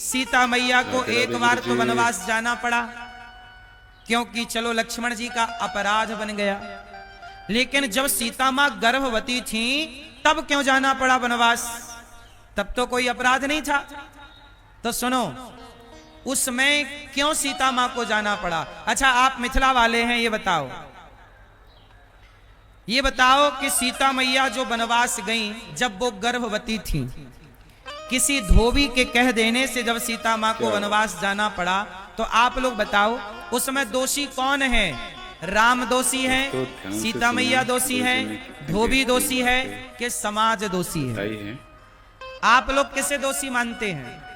सीता मैया को एक बार तो वनवास जाना पड़ा, क्योंकि चलो लक्ष्मण जी का अपराध बन गया। लेकिन जब सीता मां गर्भवती थी तब क्यों जाना पड़ा वनवास? तब तो कोई अपराध नहीं था। तो सुनो, उसमें क्यों सीता मां को जाना पड़ा? अच्छा, आप मिथिला वाले हैं, ये बताओ कि सीता मैया जो वनवास गई जब वो गर्भवती थी, किसी धोबी के कह देने से जब सीता मां को वनवास जाना पड़ा, तो आप लोग बताओ उसमें दोषी कौन है? राम दोषी है, सीता मैया दोषी है, धोबी दोषी है कि समाज दोषी है? आप लोग किसे दोषी मानते हैं?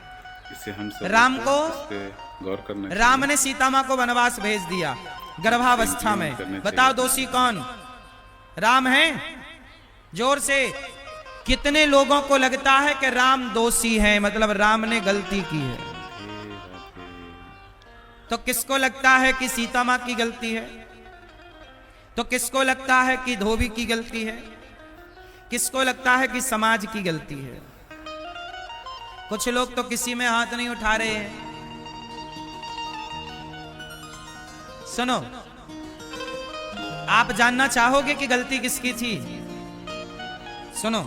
राम को? गौर करना। राम ने सीता मां को वनवास भेज दिया गर्भावस्था में, बताओ दोषी कौन? राम है? जोर से। कितने लोगों को लगता है कि राम दोषी है, मतलब राम ने गलती की है? तो किसको लगता है कि सीता मां की गलती है? तो किसको लगता है कि धोबी की गलती है? किसको लगता है कि समाज की गलती है? कुछ लोग तो किसी में हाथ नहीं उठा रहे हैं। सुनो, आप जानना चाहोगे कि गलती किसकी थी? सुनो,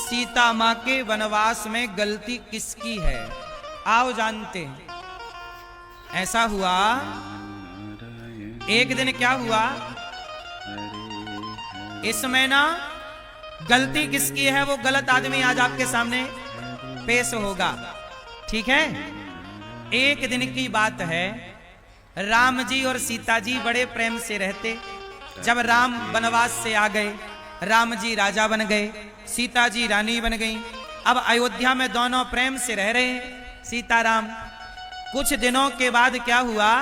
सीता मां के वनवास में गलती किसकी है? आओ जानते हैं। ऐसा हुआ, एक दिन क्या हुआ, इसमें ना गलती किसकी है वो गलत आदमी आज आपके सामने पेश होगा, ठीक है? एक दिन की बात है, राम जी और सीता जी बड़े प्रेम से रहते। जब राम वनवास से आ गए, राम जी राजा बन गए, सीता जी रानी बन गई। अब अयोध्या में दोनों प्रेम से रह रहे हैं, सीताराम। कुछ दिनों के बाद क्या हुआ,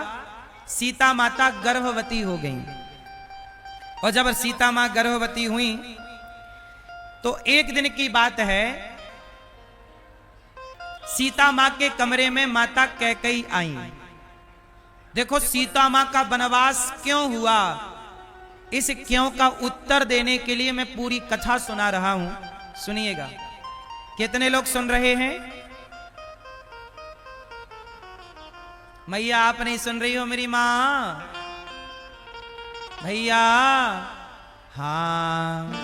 सीता माता गर्भवती हो गई। और जब सीता मां गर्भवती हुई तो एक दिन की बात है, सीता मां के कमरे में माता कैकेयी आई। देखो, सीता मां का वनवास क्यों हुआ, इस क्यों का उत्तर देने के लिए मैं पूरी कथा सुना रहा हूं, सुनिएगा। कितने लोग सुन रहे हैं? मैया आप नहीं सुन रही हो मेरी मां? भैया हाँ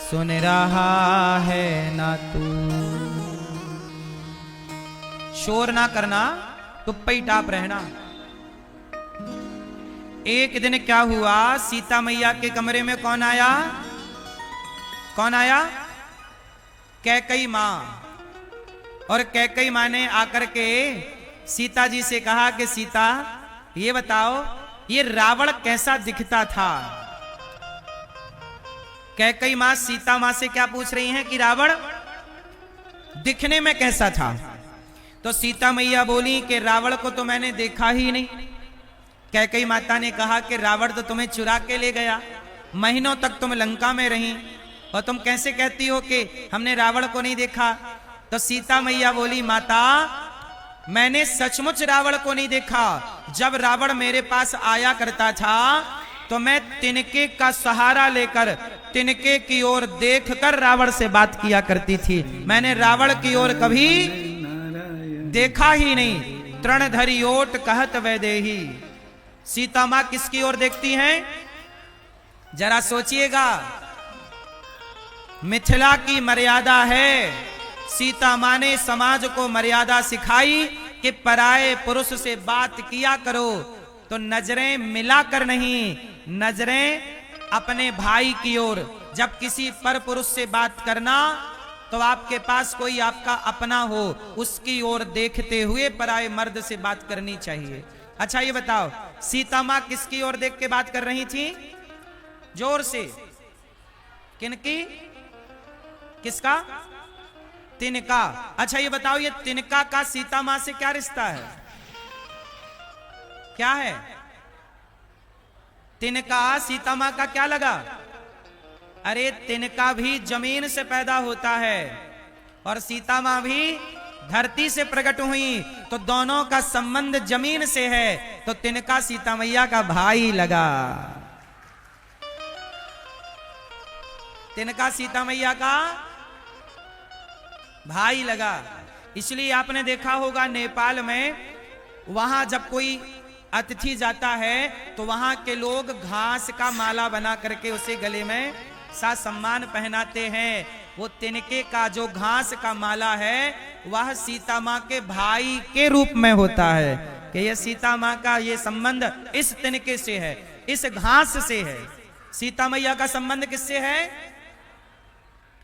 सुन रहा है ना तू? शोर ना करना, टुप्पी टाप रहना। एक दिन क्या हुआ, सीता मैया के कमरे में कौन आया? कौन आया? कैकेयी मां। और कैकेयी मां ने आकर के सीता जी से कहा कि सीता ये बताओ, ये रावण कैसा दिखता था? कैकेयी मां सीता मां से क्या पूछ रही हैं कि रावण दिखने में कैसा था? तो सीता मैया बोली कि रावण को तो मैंने देखा ही नहीं। कैकेयी माता ने कहा कि रावण तो तुम्हें चुरा के ले गया, महीनों तक तुम लंका में रही, और तुम कैसे कहती हो कि हमने रावण को नहीं देखा? तो सीता मैया बोली, माता मैंने सचमुच रावण को नहीं देखा। जब रावण मेरे पास आया करता था तो मैं तिनके का सहारा लेकर तिनके की ओर देखकर रावण से बात किया करती थी। मैंने रावण की ओर कभी देखा ही नहीं। तृणधरी ओट कहत वैदेही। सीता मां किसकी ओर देखती हैं? जरा सोचिएगा, मिथिला की मर्यादा है। सीता मां ने समाज को मर्यादा सिखाई कि पराये पुरुष से बात किया करो तो नजरें मिलाकर नहीं, नजरें अपने भाई की ओर। जब किसी पर पुरुष से बात करना तो आपके पास कोई आपका अपना हो, उसकी ओर देखते हुए पराये मर्द से बात करनी चाहिए। अच्छा ये बताओ, सीता मां किसकी ओर देख के बात कर रही थी? जोर से। किनकी? किसका? तिनका। अच्छा ये बताओ, ये तिनका का सीता मां से क्या रिश्ता है? क्या है? तिनका सीता मां का क्या लगा? अरे तिनका भी जमीन से पैदा होता है और सीता मां भी धरती से प्रकट हुई, तो दोनों का संबंध जमीन से है, तो तिनका सीता मैया का भाई लगा। तिनका सीता मैया का भाई लगा। इसलिए आपने देखा होगा नेपाल में, वहां जब कोई अतिथि जाता है तो वहां के लोग घास का माला बना करके उसे गले में सा सम्मान पहनाते हैं। वो तिनके का जो घास का माला है वह सीता माँ के भाई के रूप में होता है कि ये सीता माँ का ये संबंध इस तिनके से है, इस घास से है। सीता मैया का संबंध किससे है?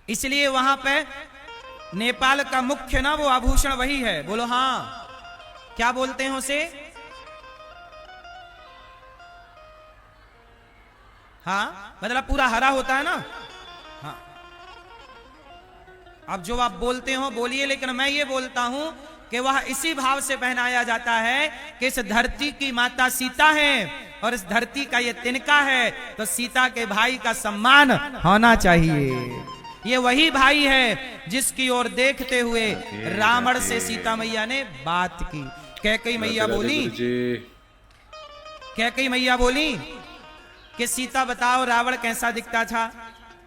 इसलिए वहां पे नेपाल का मुख्य ना वो आभूषण वही है। बोलो हाँ, क्या बोलते हैं उसे? हाँ, मतलब पूरा हरा होता है ना। हाँ, अब जो आप बोलते हो बोलिए, लेकिन मैं ये बोलता हूं कि वह इसी भाव से पहनाया जाता है कि इस धरती की माता सीता है और इस धरती का ये तिनका है, तो सीता के भाई का सम्मान होना चाहिए। ये वही भाई है जिसकी ओर देखते हुए रावण से सीता मैया ने बात की। कैकई मैया बोली, कैकई मैया बोली कि सीता बताओ रावण कैसा दिखता था?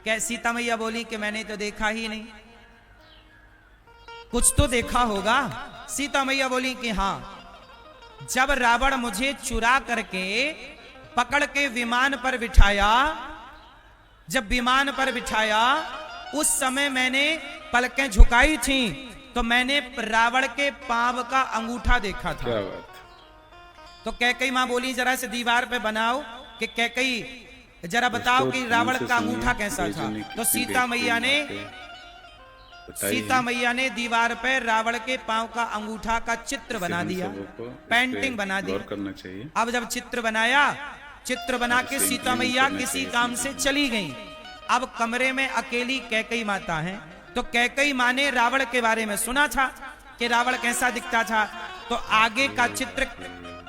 क्या सीता मैया बोली कि मैंने तो देखा ही नहीं। कुछ तो देखा होगा। सीता मैया बोली कि हाँ, जब रावण मुझे चुरा करके पकड़ के विमान पर बिठाया, जब विमान पर बिठाया उस समय मैंने पलकें झुकाई थी तो मैंने रावण के पांव का अंगूठा देखा था। तो कैकई मां बोली जरा से दीवार पे बनाओ कि कैकई जरा बताओ कि रावण का अंगूठा कैसा था। तो सीता मैया ने दीवार पे रावण के पांव का अंगूठा का चित्र बना दिया, पेंटिंग बना दी। अब जब चित्र बनाया, चित्र बना के सीता मैया किसी काम से चली गई। अब कमरे में अकेली कैकई माता है। तो कैकई मां ने रावण के बारे में सुना था कि रावण कैसा दिखता था, तो आगे का चित्र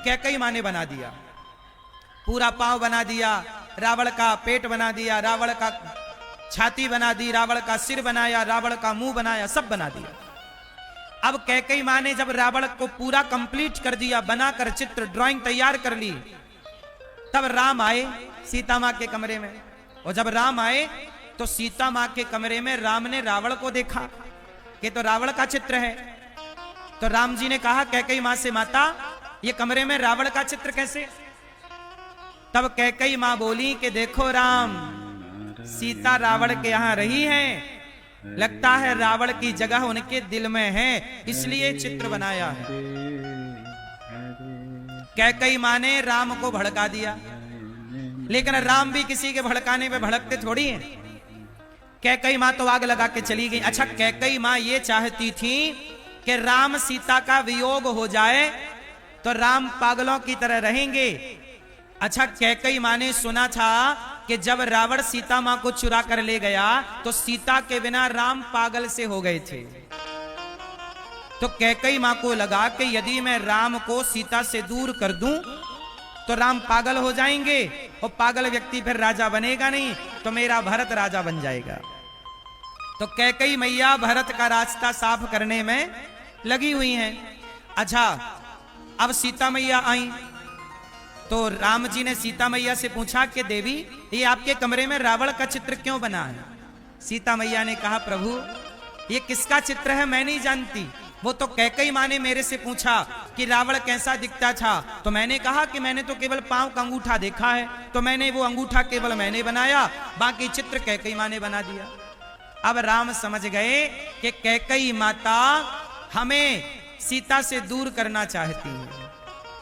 कैकई मां ने बना दिया। पूरा पांव बना दिया, रावण का पेट बना दिया, रावण का छाती बना दी, रावण का सिर बनाया, रावण का मुंह बनाया, सब बना दिया। अब कैकई मां ने जब रावण को पूरा कंप्लीट कर दिया, बनाकर चित्र ड्राइंग तैयार कर ली, तब राम आए सीता मां के कमरे में। और जब राम आए तो सीता मां के कमरे में राम ने रावण को देखा कि तो रावण का चित्र है। तो राम जी ने कहा कैकई मां से, माता ये कमरे में रावण का चित्र कैसे? तब कैकई मां बोली कि देखो राम, सीता रावण के यहां रही है, लगता है रावण की जगह उनके दिल में है, इसलिए चित्र बनाया है। कैकई मां ने राम को भड़का दिया, लेकिन राम भी किसी के भड़काने पे भड़कते थोड़ी हैं। कैकई मां तो आग लगा के चली गई। अच्छा, कैकई मां ये चाहती थी कि राम सीता का वियोग हो जाए तो राम पागलों की तरह रहेंगे। अच्छा, कैकई मां ने सुना था कि जब रावण सीता मां को चुरा कर ले गया तो सीता के बिना राम पागल से हो गए थे। तो कैकई मां को लगा कि यदि मैं राम को सीता से दूर कर दूं तो राम पागल हो जाएंगे और पागल व्यक्ति फिर राजा बनेगा नहीं, तो मेरा भरत राजा बन जाएगा। तो कैकई मैया भरत का रास्ता साफ करने में लगी हुई हैं। अच्छा, अब सीता मैया आई तो राम जी ने सीता मैया से पूछा कि देवी ये आपके कमरे में रावण का चित्र क्यों बना है? सीता मैया ने कहा प्रभु ये किसका चित्र है मैं नहीं जानती, वो तो कैकई मां ने मेरे से पूछा कि रावण कैसा दिखता था, तो मैंने कहा कि मैंने तो केवल पांव का अंगूठा देखा है, तो मैंने वो अंगूठा केवल मैंने बनाया, बाकी चित्र कैकई मां ने बना दिया। अब राम समझ गए कि कैकई माता हमें सीता से दूर करना चाहती है।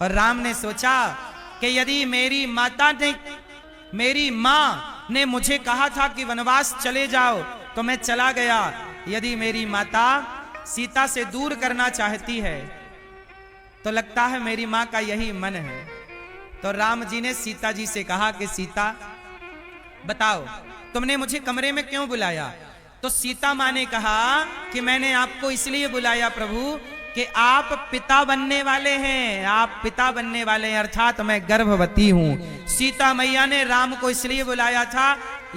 और राम ने सोचा कि यदि मेरी मां ने मुझे कहा था कि वनवास चले जाओ तो मैं चला गया, यदि मेरी माता सीता से दूर करना चाहती है तो लगता है मेरी मां का यही मन है। तो राम जी ने सीता जी से कहा कि सीता बताओ तुमने मुझे कमरे में क्यों बुलाया? तो सीता मां ने कहा कि मैंने आपको इसलिए बुलाया प्रभु कि आप पिता बनने वाले हैं, आप पिता बनने वाले हैं, अर्थात मैं गर्भवती हूं। सीता मैया ने राम को इसलिए बुलाया था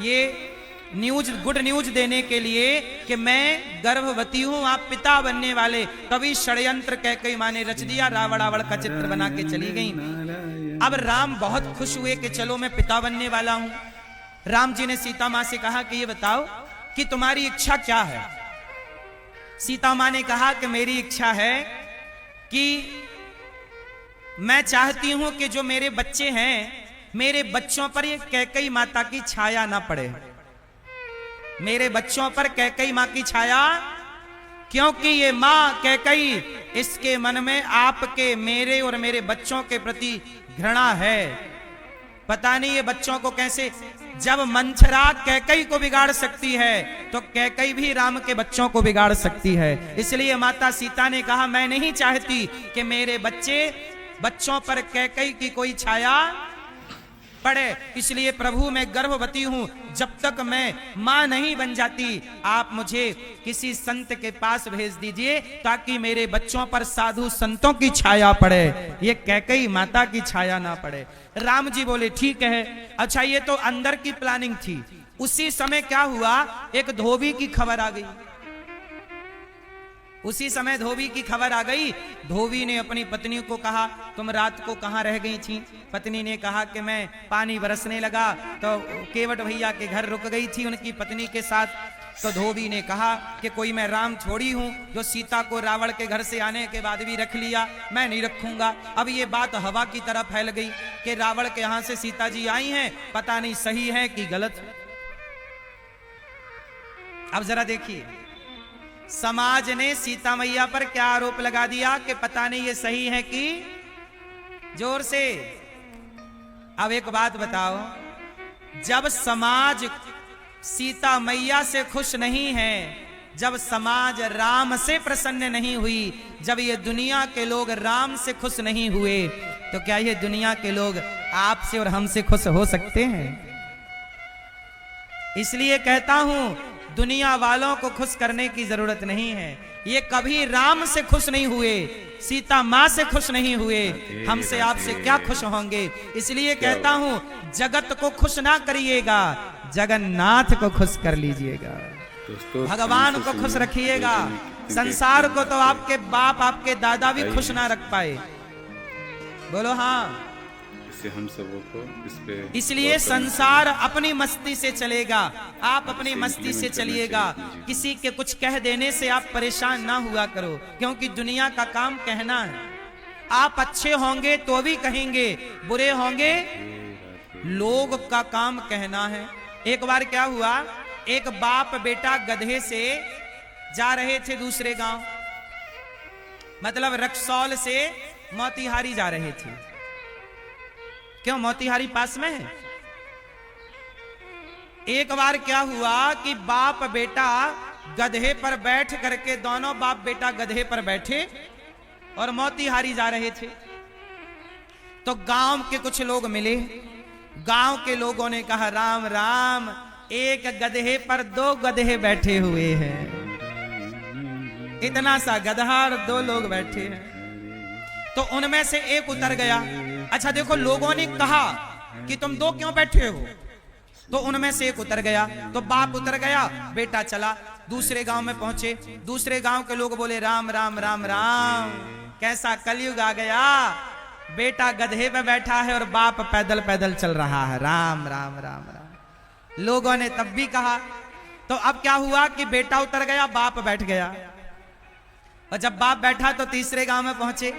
ये गुड न्यूज देने के लिए कि मैं गर्भवती हूं, आप पिता बनने वाले। तभी षड्यंत्र कैकई मां ने रच दिया, रावण का चित्र बना के चली गई। अब राम बहुत खुश हुए कि चलो मैं पिता बनने वाला हूं। राम जी ने सीता मां से कहा कि ये बताओ कि तुम्हारी इच्छा क्या है? सीता मां ने कहा कि मेरी इच्छा है कि मैं चाहती हूं कि जो मेरे बच्चे हैं, मेरे बच्चों पर ये कैकेयी माता की छाया ना पड़े, मेरे बच्चों पर कैकेयी मां की छाया, क्योंकि ये मां कैकेयी, इसके मन में आपके, मेरे और मेरे बच्चों के प्रति घृणा है। पता नहीं ये बच्चों को कैसे, जब मंथरा कैकेयी को बिगाड़ सकती है तो कैकेयी भी राम के बच्चों को बिगाड़ सकती है। इसलिए माता सीता ने कहा मैं नहीं चाहती कि मेरे बच्चों पर कैकेयी की कोई छाया पड़े, इसलिए प्रभु मैं गर्भवती हूं, जब तक मैं मां नहीं बन जाती आप मुझे किसी संत के पास भेज दीजिए ताकि मेरे बच्चों पर साधु संतों की छाया पड़े, ये कैकेयी माता की छाया ना पड़े। राम जी बोले ठीक है। अच्छा ये तो अंदर की प्लानिंग थी। उसी समय क्या हुआ, एक धोबी की खबर आ गई। उसी समय धोबी की खबर आ गई। धोबी ने अपनी पत्नी को कहा तुम रात को कहां रह गई थी? पत्नी ने कहा कि मैं पानी बरसने लगा तो केवट भैया के घर रुक गई थी उनकी पत्नी के साथ। तो धोबी ने कहा कि कोई मैं राम थोड़ी हूं जो सीता को रावण के घर से आने के बाद भी रख लिया, मैं नहीं रखूंगा। अब ये बात हवा की तरह फैल गई कि रावण के यहां से सीता जी आई हैं, पता नहीं सही है कि गलत। अब जरा देखिए समाज ने सीता मैया पर क्या आरोप लगा दिया कि पता नहीं ये सही है कि, जोर से। अब एक बात बताओ, जब समाज सीता मैया से खुश नहीं है, जब समाज राम से प्रसन्न नहीं हुई, जब ये दुनिया के लोग राम से खुश नहीं हुए, तो क्या ये दुनिया के लोग आपसे और हमसे खुश हो सकते हैं? इसलिए कहता हूं दुनिया वालों को खुश करने की जरूरत नहीं है। ये कभी राम से खुश नहीं हुए, सीता मां से खुश नहीं हुए, हमसे आपसे क्या खुश होंगे? इसलिए कहता हूं जगत को खुश ना करिएगा, जगन्नाथ को खुश कर लीजिएगा, भगवान को खुश रखिएगा। संसार को तो आपके बाप आपके दादा भी खुश ना रख पाए। बोलो हाँ। हम सबों को इस पे इसलिए संसार अपनी मस्ती से चलेगा, आप अपनी मस्ती से चलिएगा। किसी के कुछ कह देने से आप परेशान ना हुआ करो, क्योंकि दुनिया का काम कहना है। आप अच्छे होंगे तो भी कहेंगे, बुरे होंगे लोग का काम कहना है। एक बार क्या हुआ, एक बाप बेटा गधे से जा रहे थे दूसरे गांव, मतलब रक्सौल से मोतिहारी जा रहे थे। क्यों, मोतिहारी पास में है। एक बार क्या हुआ कि बाप बेटा गधे पर बैठ करके, दोनों बाप बेटा गधे पर बैठे और मोतिहारी जा रहे थे। तो गांव के कुछ लोग मिले, गांव के लोगों ने कहा राम राम, एक गधे पर दो गधे बैठे हुए हैं, इतना सा गधा और दो लोग बैठे हैं। तो उनमें से एक उतर गया। अच्छा देखो, लोगों ने कहा कि तुम दो क्यों बैठे हो, तो उनमें से एक उतर गया। तो बाप उतर गया, बेटा चला। दूसरे गांव में पहुंचे, दूसरे गांव के लोग बोले राम राम राम राम, कैसा कलयुग आ गया, बेटा गधे पे बैठा है और बाप पैदल पैदल चल रहा है, राम राम राम राम। लोगों ने तब भी कहा। तो अब क्या हुआ कि बेटा उतर गया, बाप बैठ गया। और जब बाप बैठा तो तीसरे गांव में पहुंचे।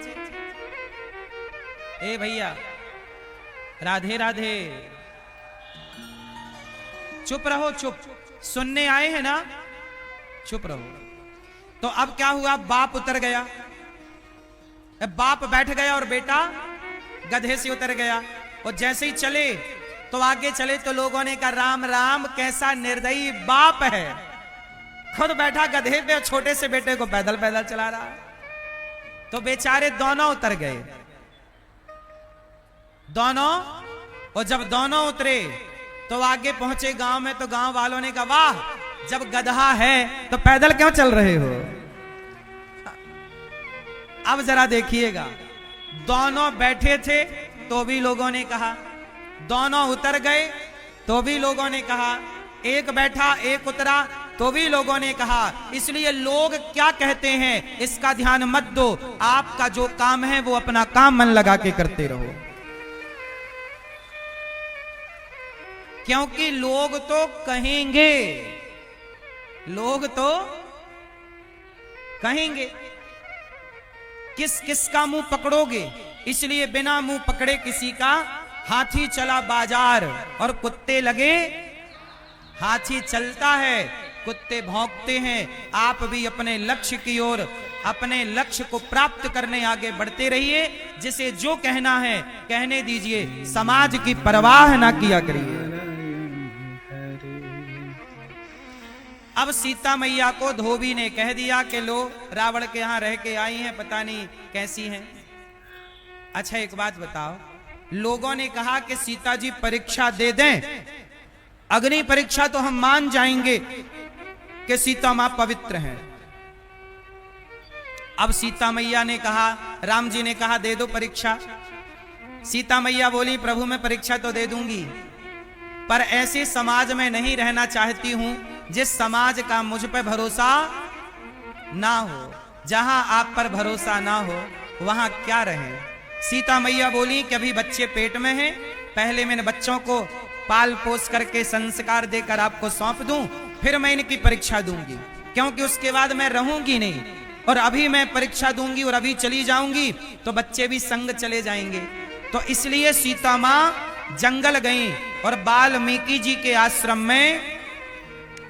ए भैया राधे राधे, चुप रहो, चुप, सुनने आए हैं ना, चुप रहो। तो अब क्या हुआ, बाप उतर गया, बाप बैठ गया और बेटा गधे से उतर गया। और जैसे ही चले तो आगे चले तो लोगों ने कहा राम राम, कैसा निर्दयी बाप है, खुद बैठा गधे पे और छोटे से बेटे को पैदल पैदल चला रहा। तो बेचारे दोनों उतर गए, दोनों। और जब दोनों उतरे तो आगे पहुंचे गांव में, तो गांव वालों ने कहा वाह, जब गधा है तो पैदल क्यों चल रहे हो? अब जरा देखिएगा, दोनों बैठे थे तो भी लोगों ने कहा, दोनों उतर गए तो भी लोगों ने कहा, एक बैठा एक उतरा तो भी लोगों ने कहा। इसलिए लोग क्या कहते हैं इसका ध्यान मत दो, आपका जो काम है वो अपना काम मन लगा के करते रहो, क्योंकि लोग तो कहेंगे, लोग तो कहेंगे। किस किस का मुंह पकड़ोगे, इसलिए बिना मुंह पकड़े किसी का हाथी चला बाजार और कुत्ते लगे। हाथी चलता है, कुत्ते भौंकते हैं। आप भी अपने लक्ष्य की ओर, अपने लक्ष्य को प्राप्त करने आगे बढ़ते रहिए। जिसे जो कहना है कहने दीजिए, समाज की परवाह ना किया करिए। अब सीता मैया को धोबी ने कह दिया कि लो, रावण के यहां रह के आई हैं, पता नहीं कैसी हैं। अच्छा एक बात बताओ, लोगों ने कहा कि सीता जी परीक्षा दे दें, अग्नि परीक्षा तो हम मान जाएंगे कि सीता मां पवित्र हैं। अब सीता मैया ने कहा, राम जी ने कहा दे दो परीक्षा। सीता मैया बोली प्रभु मैं परीक्षा तो दे दूंगी, पर ऐसे समाज में नहीं रहना चाहती हूं जिस समाज का मुझ पर भरोसा ना हो। जहां आप पर भरोसा ना हो वहां क्या रहे। सीता मैया बोली कि अभी बच्चे पेट में हैं, पहले मैंने बच्चों को पाल पोस करके संस्कार देकर आपको सौंप दूं, फिर मैं इनकी परीक्षा दूंगी, क्योंकि उसके बाद मैं रहूंगी नहीं। और अभी मैं परीक्षा दूंगी और अभी चली जाऊंगी तो बच्चे भी संग चले जाएंगे। तो इसलिए सीता मां जंगल गई और वाल्मीकि जी के आश्रम में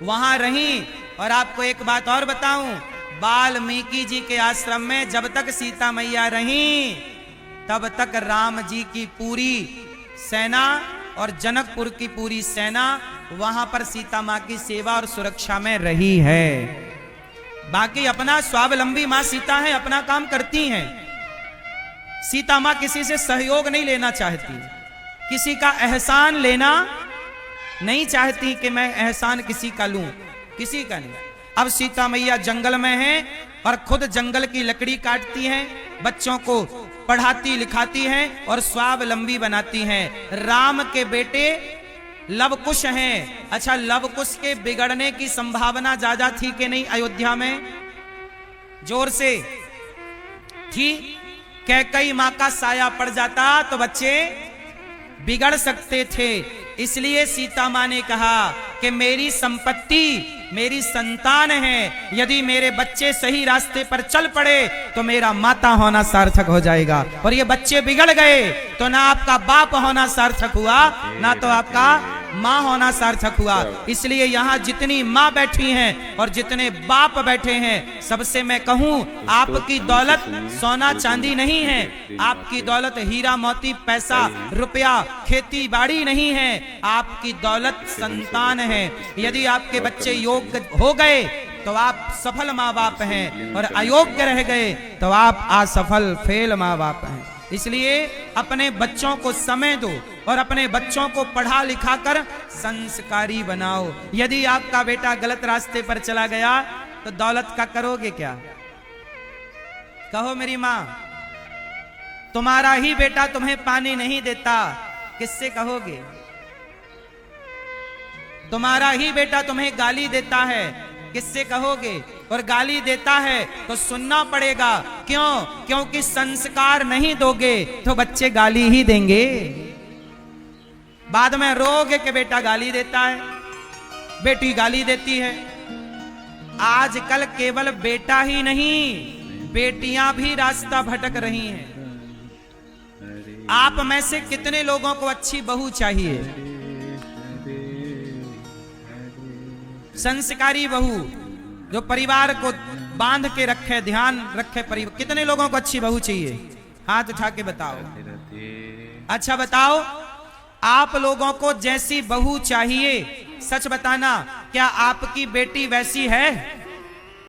वहां रही। और आपको एक बात और बताऊं, वाल्मीकि जी के आश्रम में जब तक सीता मैया रही तब तक राम जी की पूरी सेना और जनकपुर की पूरी सेना वहां पर सीता मां की सेवा और सुरक्षा में रही है। बाकी अपना स्वावलंबी मां सीता है, अपना काम करती हैं। सीता मां किसी से सहयोग नहीं लेना चाहती, किसी का एहसान लेना नहीं चाहती कि मैं एहसान किसी का लूं, किसी का नहीं। अब सीता मैया जंगल में है और खुद जंगल की लकड़ी काटती हैं, बच्चों को पढ़ाती लिखाती हैं और स्वावलंबी बनाती हैं। राम के बेटे लवकुश हैं। अच्छा, लवकुश के बिगड़ने की संभावना ज्यादा थी कि नहीं अयोध्या में? जोर से थी। कैकई मां का साया पड़ जाता तो बच्चे बिगड़ सकते थे। इसलिए सीता मां ने कहा कि मेरी संपत्ति मेरी संतान है, यदि मेरे बच्चे सही रास्ते पर चल पड़े तो मेरा माता होना सार्थक हो जाएगा। और ये बच्चे बिगड़ गए तो ना आपका बाप होना सार्थक हुआ, ना तो आपका मां होना सार्थक हुआ। इसलिए यहाँ जितनी मां बैठी हैं और जितने बाप बैठे हैं, सबसे मैं कहूं आपकी दौलत सोना चांदी नहीं है, आपकी दौलत हीरा मोती पैसा रुपया खेती बाड़ी नहीं है, आपकी दौलत संतान है। यदि आपके बच्चे योग्य हो गए तो आप सफल माँ बाप हैं, और अयोग्य रह गए तो आप असफल फेल माँ बाप हैं। इसलिए अपने बच्चों को समय दो और अपने बच्चों को पढ़ा लिखा कर संस्कारी बनाओ। यदि आपका बेटा गलत रास्ते पर चला गया तो दौलत का करोगे क्या? कहो मेरी माँ, तुम्हारा ही बेटा तुम्हें पानी नहीं देता, किससे कहोगे? तुम्हारा ही बेटा तुम्हें गाली देता है, किससे कहोगे? और गाली देता है तो सुनना पड़ेगा। क्यों? क्योंकि संस्कार नहीं दोगे तो बच्चे गाली ही देंगे। बाद में रोगे कि बेटा गाली देता है, बेटी गाली देती है। आजकल केवल बेटा ही नहीं, बेटियां भी रास्ता भटक रही हैं। आप में से कितने लोगों को अच्छी बहू चाहिए? संस्कारी बहू जो परिवार को बांध के रखे, ध्यान रखे परिवार। कितने लोगों को अच्छी बहू चाहिए? हाथ उठा के बताओ। अच्छा बताओ, आप लोगों को जैसी बहू चाहिए, सच बताना, क्या आपकी बेटी वैसी है?